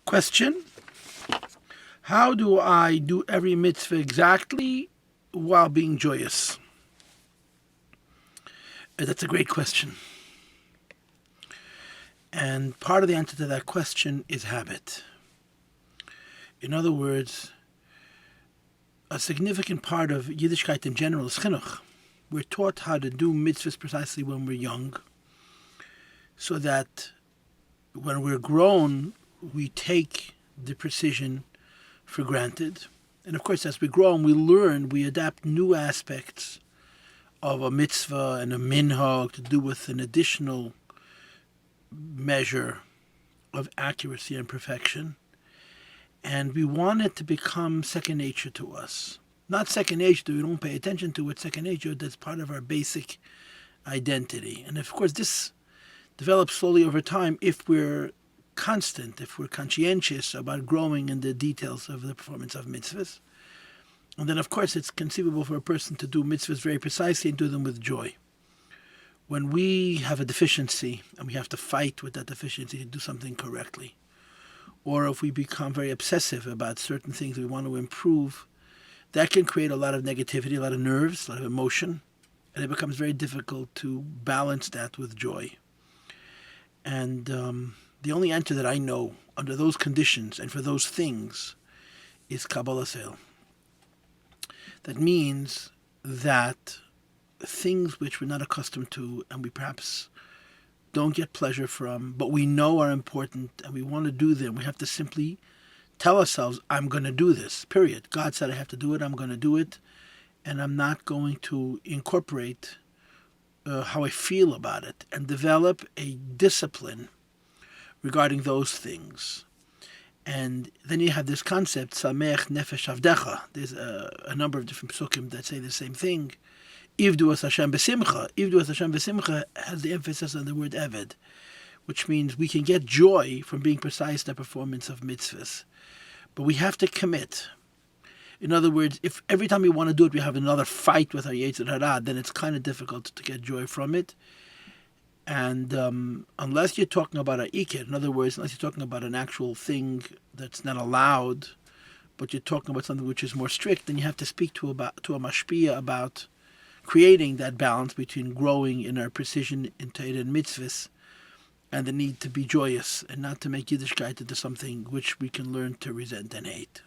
Question: how do I do every mitzvah exactly while being joyous? That's a great question. And part of the answer to that question is habit. In other words, a significant part of Yiddishkeit in general is chinuch. We're taught how to do mitzvahs precisely when we're young, so that when we're grown, we take the precision for granted. And of course, as we grow and we learn, we adapt new aspects of a mitzvah and a minhag to do with an additional measure of accuracy and perfection. And we want it to become second nature to us. Not second nature that we don't pay attention to it, second nature that's part of our basic identity. And of course, this develops slowly over time if we're constant, if we're conscientious about growing in the details of the performance of mitzvahs. And then, of course, it's conceivable for a person to do mitzvahs very precisely and do them with joy. When we have a deficiency and we have to fight with that deficiency to do something correctly, or if we become very obsessive about certain things we want to improve, that can create a lot of negativity, a lot of nerves, a lot of emotion, and it becomes very difficult to balance that with joy. And the only answer that I know under those conditions and for those things is Kabbalah Sale. That means that things which we're not accustomed to and we perhaps don't get pleasure from, but we know are important and we want to do them, we have to simply tell ourselves, I'm going to do this, period. God said I have to do it, I'm going to do it, and I'm not going to incorporate how I feel about it and develop a discipline regarding those things. And then you have this concept, Samech Nefesh Avdecha. There's a number of different psukim that say the same thing. Ivdu as Hashem besimcha. Ivdu as Hashem besimcha has the emphasis on the word eved, which means we can get joy from being precise in the performance of mitzvahs. But we have to commit. In other words, if every time we want to do it, we have another fight with our Yetzer Hara, then it's kind of difficult to get joy from it. And unless you're talking about an ikir, in other words, unless you're talking about an actual thing that's not allowed, but you're talking about something which is more strict, then you have to speak to a mashpia about creating that balance between growing in our precision in Torah and mitzvahs and the need to be joyous and not to make Yiddishkeit into something which we can learn to resent and hate.